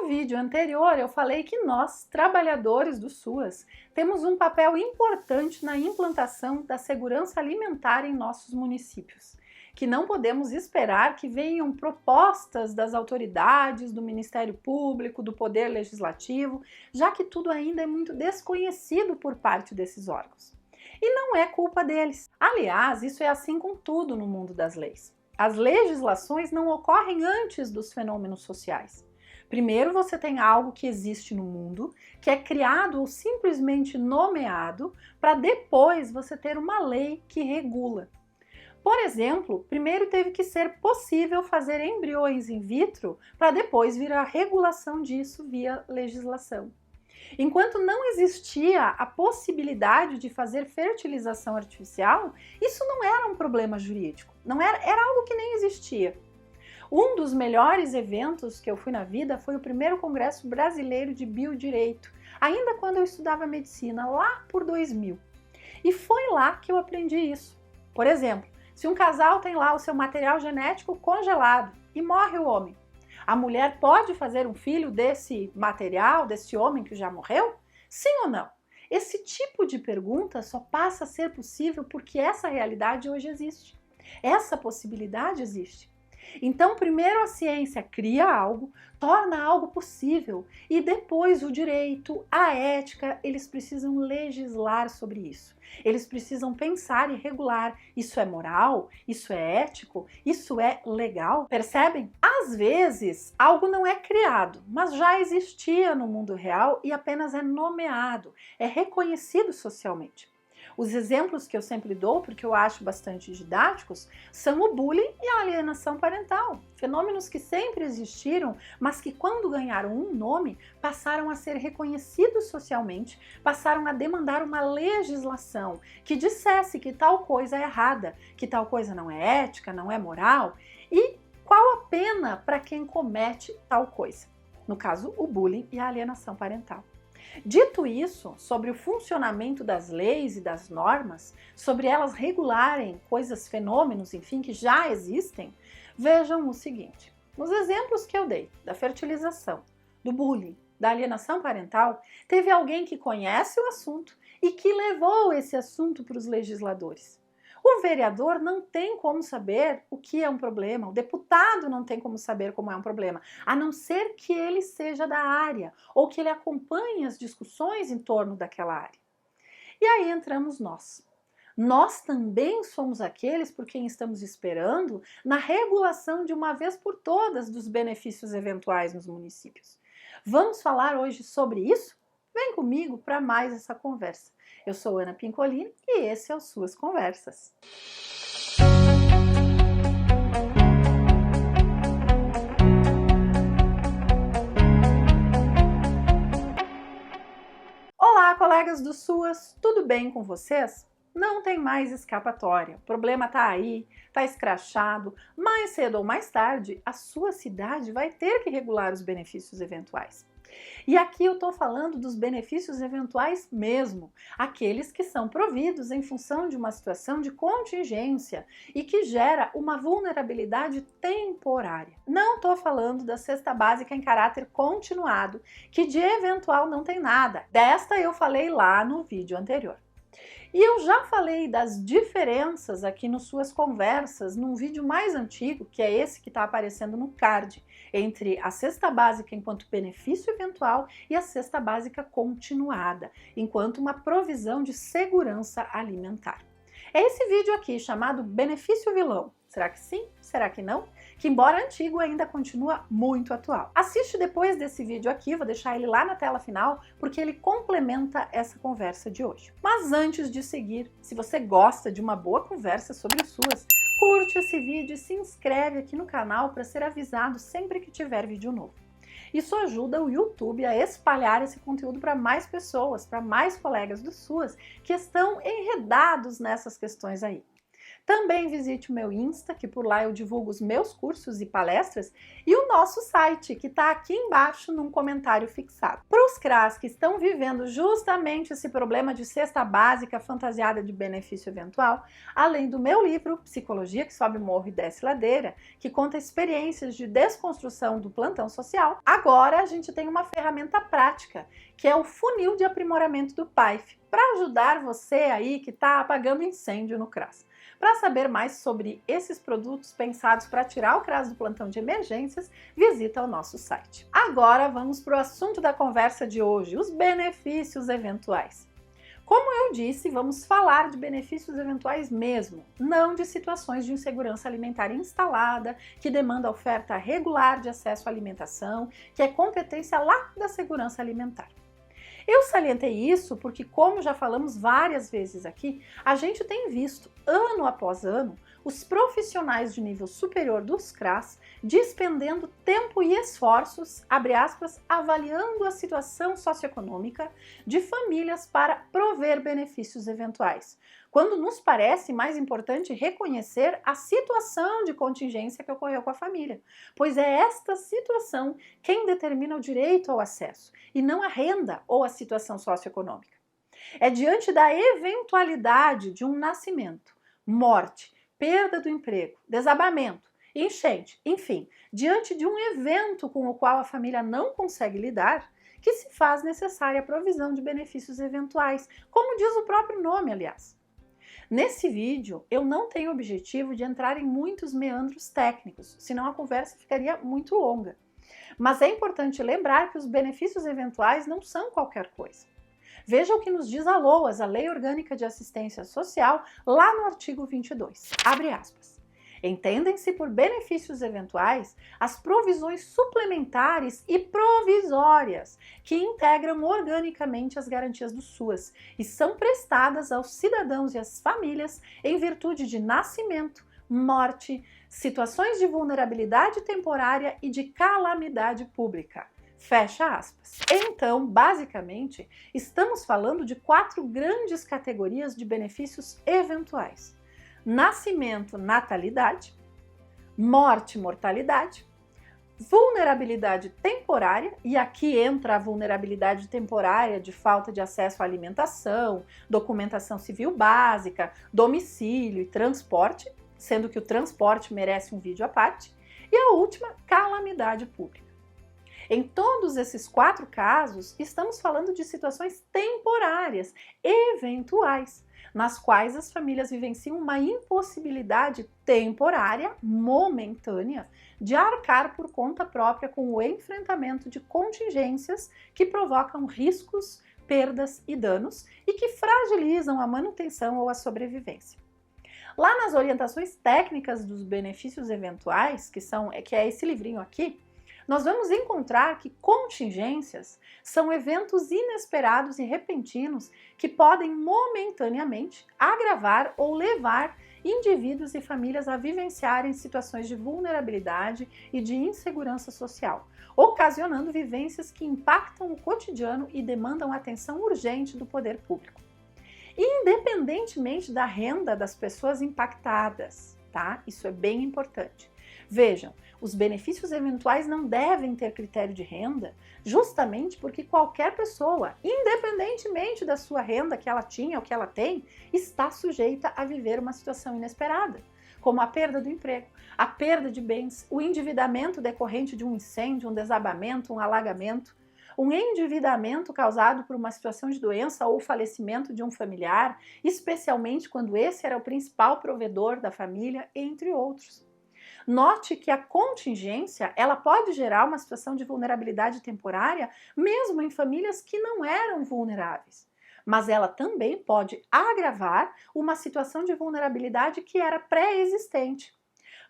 vídeo anterior eu falei que nós, trabalhadores do SUAS, temos um papel importante na implantação da segurança alimentar em nossos municípios, que não podemos esperar que venham propostas das autoridades, do Ministério Público, do Poder Legislativo, já que tudo ainda é muito desconhecido por parte desses órgãos. E não é culpa deles. Aliás, isso é assim com tudo no mundo das leis. As legislações não ocorrem antes dos fenômenos sociais. Primeiro você tem algo que existe no mundo, que é criado ou simplesmente nomeado, para depois você ter uma lei que regula. Por exemplo, primeiro teve que ser possível fazer embriões in vitro, para depois vir a regulação disso via legislação. Enquanto não existia a possibilidade de fazer fertilização artificial, isso não era um problema jurídico, era algo que nem existia. Um dos melhores eventos que eu fui na vida foi o primeiro Congresso Brasileiro de Biodireito, ainda quando eu estudava medicina, lá por 2000. E foi lá que eu aprendi isso. Por exemplo, se um casal tem lá o seu material genético congelado e morre o homem, a mulher pode fazer um filho desse material, desse homem que já morreu? Sim ou não? Esse tipo de pergunta só passa a ser possível porque essa realidade hoje existe. Essa possibilidade existe. Então, primeiro a ciência cria algo, torna algo possível e depois o direito, a ética, eles precisam legislar sobre isso. Eles precisam pensar e regular. Isso é moral? Isso é ético? Isso é legal? Percebem? Às vezes, algo não é criado, mas já existia no mundo real e apenas é nomeado, é reconhecido socialmente. Os exemplos que eu sempre dou, porque eu acho bastante didáticos, são o bullying e a alienação parental. Fenômenos que sempre existiram, mas que quando ganharam um nome, passaram a ser reconhecidos socialmente, passaram a demandar uma legislação que dissesse que tal coisa é errada, que tal coisa não é ética, não é moral, e qual a pena para quem comete tal coisa. No caso, o bullying e a alienação parental. Dito isso, sobre o funcionamento das leis e das normas, sobre elas regularem coisas, fenômenos, enfim, que já existem, vejam o seguinte. Nos exemplos que eu dei, da fertilização, do bullying, da alienação parental, teve alguém que conhece o assunto e que levou esse assunto para os legisladores. O vereador não tem como saber o que é um problema, o deputado não tem como saber como é um problema, a não ser que ele seja da área ou que ele acompanhe as discussões em torno daquela área. E aí entramos nós. Nós também somos aqueles por quem estamos esperando na regulação de uma vez por todas dos benefícios eventuais nos municípios. Vamos falar hoje sobre isso? Vem comigo para mais essa conversa. Eu sou Ana Pincolini e esse é o Suas Conversas. Olá, colegas do Suas, tudo bem com vocês? Não tem mais escapatória, o problema está aí, está escrachado, mais cedo ou mais tarde a sua cidade vai ter que regular os benefícios eventuais. E aqui eu estou falando dos benefícios eventuais mesmo, aqueles que são providos em função de uma situação de contingência e que gera uma vulnerabilidade temporária. Não estou falando da cesta básica em caráter continuado, que de eventual não tem nada. Desta eu falei lá no vídeo anterior. E eu já falei das diferenças aqui nas Suas Conversas num vídeo mais antigo, que é esse que está aparecendo no card, entre a cesta básica enquanto benefício eventual e a cesta básica continuada, enquanto uma provisão de segurança alimentar. É esse vídeo aqui chamado Benefício Vilão. Será que sim? Será que não? Que embora antigo ainda continua muito atual. Assiste depois desse vídeo aqui, vou deixar ele lá na tela final, porque ele complementa essa conversa de hoje. Mas antes de seguir, se você gosta de uma boa conversa sobre as suas, curte esse vídeo e se inscreve aqui no canal para ser avisado sempre que tiver vídeo novo. Isso ajuda o YouTube a espalhar esse conteúdo para mais pessoas, para mais colegas do SUAS que estão enredados nessas questões aí. Também visite o meu Insta, que por lá eu divulgo os meus cursos e palestras, e o nosso site, que está aqui embaixo num comentário fixado. Para os CRAs que estão vivendo justamente esse problema de cesta básica fantasiada de benefício eventual, além do meu livro Psicologia que Sobe Morro e Desce Ladeira, que conta experiências de desconstrução do plantão social, agora a gente tem uma ferramenta prática, que é o funil de aprimoramento do PAIF, para ajudar você aí que está apagando incêndio no CRAS. Para saber mais sobre esses produtos pensados para tirar o CRAS do plantão de emergências, visita o nosso site. Agora vamos para o assunto da conversa de hoje, os benefícios eventuais. Como eu disse, vamos falar de benefícios eventuais mesmo, não de situações de insegurança alimentar instalada, que demanda oferta regular de acesso à alimentação, que é competência lá da segurança alimentar. Eu salientei isso porque, como já falamos várias vezes aqui, a gente tem visto, ano após ano, os profissionais de nível superior dos CRAS despendendo tempo e esforços, abre aspas, avaliando a situação socioeconômica de famílias para prover benefícios eventuais, quando nos parece mais importante reconhecer a situação de contingência que ocorreu com a família, pois é esta situação quem determina o direito ao acesso, e não a renda ou a situação socioeconômica. É diante da eventualidade de um nascimento, morte, perda do emprego, desabamento, enchente, enfim, diante de um evento com o qual a família não consegue lidar, que se faz necessária a provisão de benefícios eventuais, como diz o próprio nome, aliás. Nesse vídeo, eu não tenho o objetivo de entrar em muitos meandros técnicos, senão a conversa ficaria muito longa. Mas é importante lembrar que os benefícios eventuais não são qualquer coisa. Veja o que nos diz a LOAS, a Lei Orgânica de Assistência Social, lá no artigo 22. Abre aspas. Entendem-se por benefícios eventuais as provisões suplementares e provisórias que integram organicamente as garantias do SUAS e são prestadas aos cidadãos e às famílias em virtude de nascimento, morte, situações de vulnerabilidade temporária e de calamidade pública. Fecha aspas. Então, basicamente, estamos falando de 4 grandes categorias de benefícios eventuais: nascimento, natalidade, morte, mortalidade, vulnerabilidade temporária, e aqui entra a vulnerabilidade temporária de falta de acesso à alimentação, documentação civil básica, domicílio e transporte, sendo que o transporte merece um vídeo à parte, e a última, calamidade pública. Em todos esses 4 casos, estamos falando de situações temporárias, eventuais, nas quais as famílias vivenciam uma impossibilidade temporária, momentânea, de arcar por conta própria com o enfrentamento de contingências que provocam riscos, perdas e danos e que fragilizam a manutenção ou a sobrevivência. Lá nas orientações técnicas dos benefícios eventuais, que é esse livrinho aqui, nós vamos encontrar que contingências são eventos inesperados e repentinos que podem momentaneamente agravar ou levar indivíduos e famílias a vivenciarem situações de vulnerabilidade e de insegurança social, ocasionando vivências que impactam o cotidiano e demandam atenção urgente do poder público, independentemente da renda das pessoas impactadas, tá? Isso é bem importante. Vejam, os benefícios eventuais não devem ter critério de renda, justamente porque qualquer pessoa, independentemente da sua renda que ela tinha ou que ela tem, está sujeita a viver uma situação inesperada, como a perda do emprego, a perda de bens, o endividamento decorrente de um incêndio, um desabamento, um alagamento, um endividamento causado por uma situação de doença ou falecimento de um familiar, especialmente quando esse era o principal provedor da família, entre outros. Note que a contingência, ela pode gerar uma situação de vulnerabilidade temporária, mesmo em famílias que não eram vulneráveis. Mas ela também pode agravar uma situação de vulnerabilidade que era pré-existente.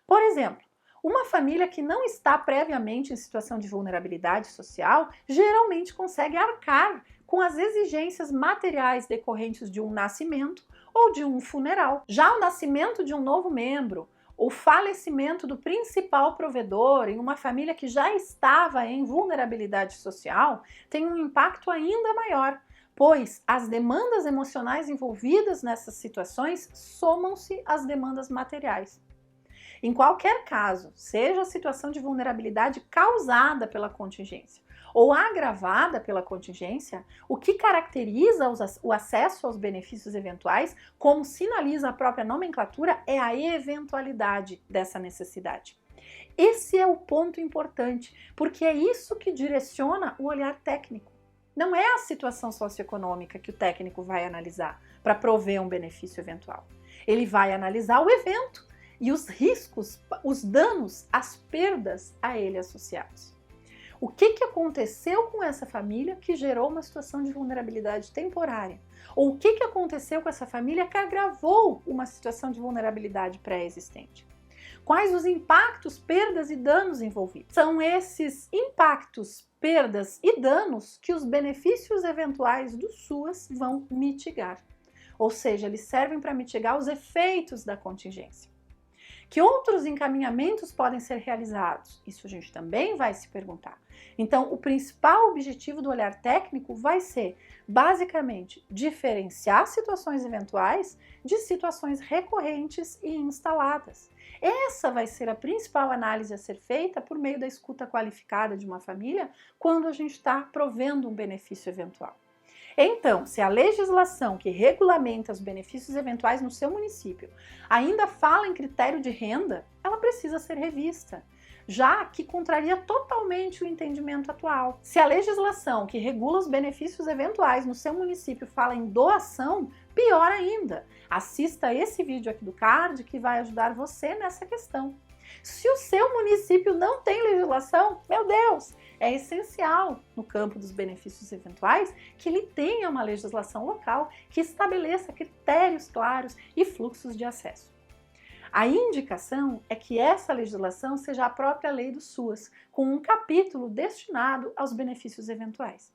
Por exemplo, uma família que não está previamente em situação de vulnerabilidade social, geralmente consegue arcar com as exigências materiais decorrentes de um nascimento ou de um funeral. Já o nascimento de um novo membro, o falecimento do principal provedor em uma família que já estava em vulnerabilidade social tem um impacto ainda maior, pois as demandas emocionais envolvidas nessas situações somam-se às demandas materiais. Em qualquer caso, seja a situação de vulnerabilidade causada pela contingência ou agravada pela contingência, o que caracteriza o acesso aos benefícios eventuais, como sinaliza a própria nomenclatura, é a eventualidade dessa necessidade. Esse é o ponto importante, porque é isso que direciona o olhar técnico. Não é a situação socioeconômica que o técnico vai analisar para prover um benefício eventual. Ele vai analisar o evento e os riscos, os danos, as perdas a ele associados. O que aconteceu com essa família que gerou uma situação de vulnerabilidade temporária? Ou o que aconteceu com essa família que agravou uma situação de vulnerabilidade pré-existente? Quais os impactos, perdas e danos envolvidos? São esses impactos, perdas e danos que os benefícios eventuais do SUAS vão mitigar. Ou seja, eles servem para mitigar os efeitos da contingência. Que outros encaminhamentos podem ser realizados? Isso a gente também vai se perguntar. Então, o principal objetivo do olhar técnico vai ser, basicamente, diferenciar situações eventuais de situações recorrentes e instaladas. Essa vai ser a principal análise a ser feita por meio da escuta qualificada de uma família quando a gente está provendo um benefício eventual. Então, se a legislação que regulamenta os benefícios eventuais no seu município ainda fala em critério de renda, ela precisa ser revista, já que contraria totalmente o entendimento atual. Se a legislação que regula os benefícios eventuais no seu município fala em doação, pior ainda. Assista esse vídeo aqui do card que vai ajudar você nessa questão. Se o seu município não tem legislação, meu Deus, é essencial no campo dos benefícios eventuais que ele tenha uma legislação local que estabeleça critérios claros e fluxos de acesso. A indicação é que essa legislação seja a própria lei do SUAS, com um capítulo destinado aos benefícios eventuais.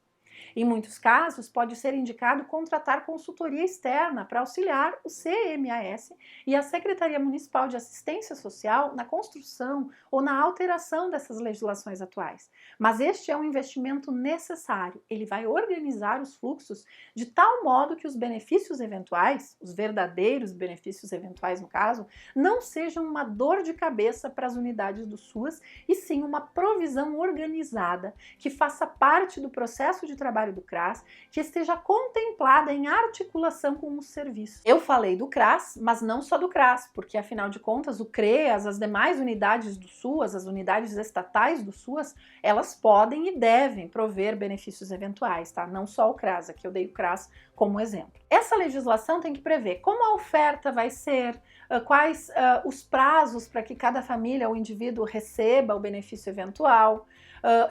Em muitos casos, pode ser indicado contratar consultoria externa para auxiliar o CMAS e a Secretaria Municipal de Assistência Social na construção ou na alteração dessas legislações atuais. Mas este é um investimento necessário. Ele vai organizar os fluxos de tal modo que os benefícios eventuais, os verdadeiros benefícios eventuais no caso, não sejam uma dor de cabeça para as unidades do SUAS e sim uma provisão organizada que faça parte do processo de trabalho do CRAS, que esteja contemplada em articulação com os serviços. Eu falei do CRAS, mas não só do CRAS, porque afinal de contas o CREAS, as demais unidades do SUAS, as unidades estatais do SUAS, elas podem e devem prover benefícios eventuais, tá? Não só o CRAS, aqui eu dei o CRAS como exemplo. Essa legislação tem que prever como a oferta vai ser, quais os prazos para que cada família ou indivíduo receba o benefício eventual.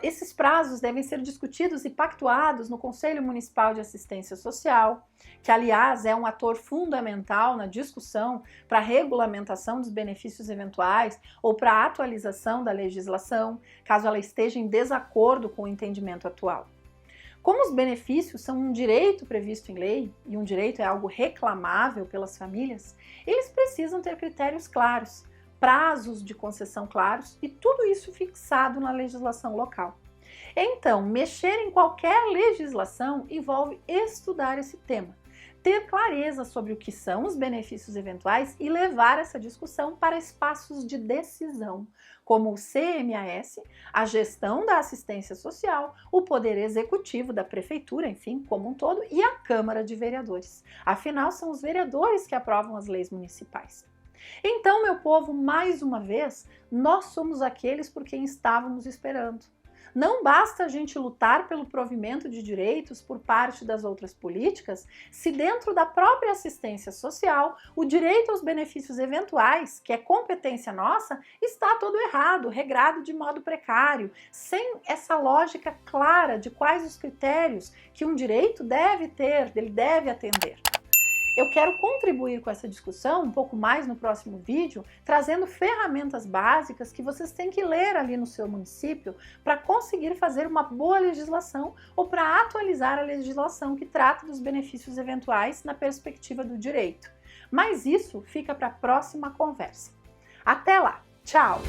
Esses prazos devem ser discutidos e pactuados no Conselho Municipal de Assistência Social, que aliás é um ator fundamental na discussão para a regulamentação dos benefícios eventuais ou para a atualização da legislação, caso ela esteja em desacordo com o entendimento atual. Como os benefícios são um direito previsto em lei, e um direito é algo reclamável pelas famílias, eles precisam ter critérios claros, prazos de concessão claros e tudo isso fixado na legislação local. Então, mexer em qualquer legislação envolve estudar esse tema, ter clareza sobre o que são os benefícios eventuais e levar essa discussão para espaços de decisão, como o CMAS, a gestão da assistência social, o poder executivo da prefeitura, enfim, como um todo, e a Câmara de Vereadores. Afinal, são os vereadores que aprovam as leis municipais. Então, meu povo, mais uma vez, nós somos aqueles por quem estávamos esperando. Não basta a gente lutar pelo provimento de direitos por parte das outras políticas, se dentro da própria assistência social, o direito aos benefícios eventuais, que é competência nossa, está todo errado, regrado de modo precário, sem essa lógica clara de quais os critérios que um direito deve ter, ele deve atender. Eu quero contribuir com essa discussão um pouco mais no próximo vídeo, trazendo ferramentas básicas que vocês têm que ler ali no seu município para conseguir fazer uma boa legislação ou para atualizar a legislação que trata dos benefícios eventuais na perspectiva do direito. Mas isso fica para a próxima conversa. Até lá! Tchau!